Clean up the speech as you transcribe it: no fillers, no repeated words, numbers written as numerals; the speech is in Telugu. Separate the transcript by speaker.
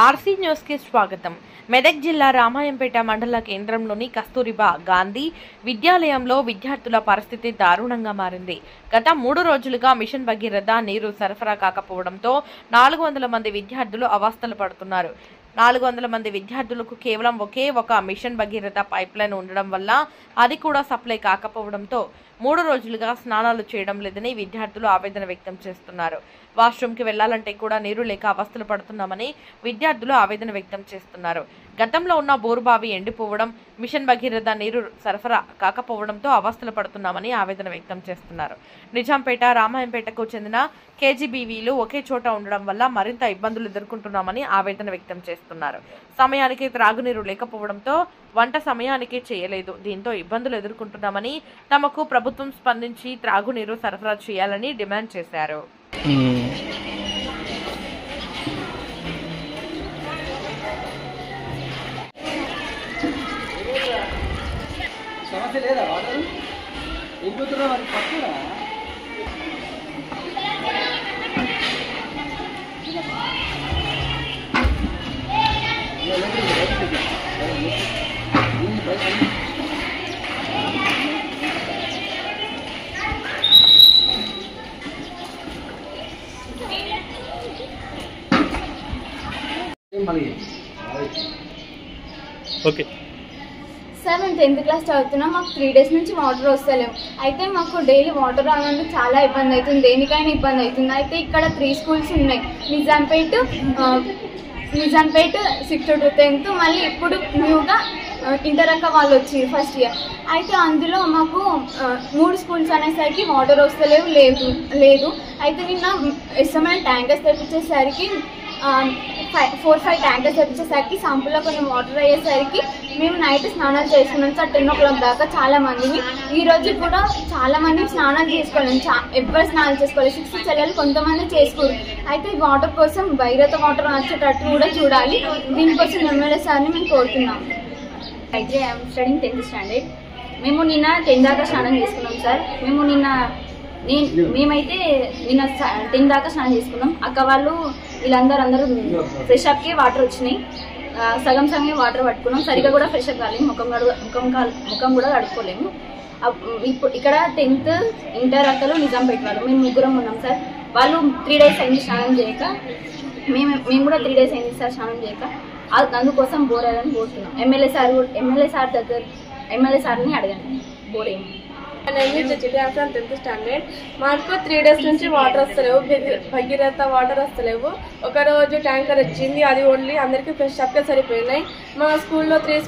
Speaker 1: ఆర్సీ న్యూస్ కి స్వాగతం. మెదక్ జిల్లా రామాయంపేట మండల కేంద్రంలోని కస్తూరిబా గాంధీ విద్యాలయంలో విద్యార్థుల పరిస్థితి దారుణంగా మారింది. గత 3 రోజులుగా మిషన్ భగీరథ నీరు సరఫరా కాకపోవడంతో 400 మంది విద్యార్థులు అవస్థలు పడుతున్నారు. 400 మంది విద్యార్థులకు కేవలం ఒకే ఒక మిషన్ భగీరథ పైప్ లైన్ ఉండడం వల్ల అది కూడా సప్లై కాకపోవడంతో 3 రోజులుగా స్నానాలు చేయడం లేదని విద్యార్థులు ఆవేదన వ్యక్తం చేస్తున్నారు. వాష్రూమ్కి వెళ్లాలంటే కూడా నీరు లేక అవస్థలు పడుతున్నామని విద్యార్థులు ఆవేదన వ్యక్తం చేస్తున్నారు. గతంలో ఉన్న బోరుబావి ఎండిపోవడం, మిషన్ భగీరథ నీరు సరఫరా కాకపోవడంతో అవస్థలు పడుతున్నామని ఆవేదన వ్యక్తం చేస్తున్నారు. నిజాంపేట, రామాయంపేటకు చెందిన కేజీబీవీలు ఒకే చోట ఉండడం వల్ల మరింత ఇబ్బందులు ఎదుర్కొంటున్నామని ఆవేదన వ్యక్తం చేస్తున్నారు. సమయానికి త్రాగునీరు లేకపోవడంతో వంట సమయానికి చేయలేదు. దీంతో ఇబ్బందులు ఎదుర్కొంటున్నామని, తమకు ప్రభుత్వం స్పందించి త్రాగునీరు సరఫరా చేయాలని డిమాండ్ చేశారు.
Speaker 2: ఓకే
Speaker 3: సార్, మేము 10th క్లాస్ చదువుతున్నాం. మాకు 3 days నుంచి వాటర్ వస్తలేము. అయితే మాకు డైలీ వాటర్ రావాలంటే చాలా ఇబ్బంది అవుతుంది, దేనికైనా ఇబ్బంది అవుతుంది. అయితే ఇక్కడ 3 schools ఉన్నాయి, నిజాంపేట్ 6th to 10th, మళ్ళీ ఇప్పుడు న్యూగా ఇంటర్ అక్క వాళ్ళు వచ్చి ఫస్ట్ ఇయర్. అయితే అందులో మాకు 3 schools అనేసరికి వాటర్ వస్తలేవు లేదు. అయితే నిన్న SML ట్యాంకర్స్ తెప్పించేసరికి 4-5 ట్యాంకర్స్ తెప్పించేసరికి సంపుల్లో కొంచెం వాటర్ అయ్యేసరికి మేము నైట్ స్నానాలు చేసుకున్నాం సార్ 10 o'clock దాకా. చాలా మందిని ఈరోజు కూడా చాలా మంది స్నానాలు చేసుకోలేము, ఎవ్వరు స్నానాలు చేసుకోలేదు. 6 చెల్లెలు కొంతమంది చేసుకోరు. అయితే వాటర్ కోసం భగీరథ వాటర్ వచ్చేటట్టు కూడా చూడాలి. దీనికోసం ఎమ్మెల్యే సార్ని మేము కోరుతున్నాము.
Speaker 4: అయితే ఐఎమ్ స్టడింగ్ 10th స్టాండర్డ్. మేము నిన్న 10 దాకా స్నానం చేసుకున్నాం సార్. మేమైతే నిన్న 10 దాకా స్నానం చేసుకున్నాం. అక్క వాళ్ళు వీళ్ళందరూ ఫ్రెష్ అప్కి వాటర్ వచ్చినాయి. సగం వాటర్ పట్టుకున్నాం. సరిగ్గా కూడా ఫ్రెష్ అప్ కాలేము, ముఖం కూడా కడుక్కోలేము. ఇప్పుడు ఇక్కడ 10th ఇంటర్ అక్కలు నిజాంపేట వాళ్ళు మేము 3 ఉన్నాం సార్. వాళ్ళు 3 days అయింది స్నానం చేయక, మేము కూడా 3 days అయింది సార్ స్నానం చేయక. అందుకోసం బోర్ అయ్యాలని కోరుతున్నాం. ఎమ్మెల్యే సార్ని అడగండి బోర్ ఏమి.
Speaker 5: From 10th standard. మాకు 3 days నుంచి వాటర్ వస్తలేవు, భగీరథ వాటర్ వస్తలేవు. ఒకరోజు ట్యాంకర్ వచ్చింది, అది ఓన్లీ అందరికీ ఫ్రెష్ అప్గా సరిపోయినాయి. మా స్కూల్లో 3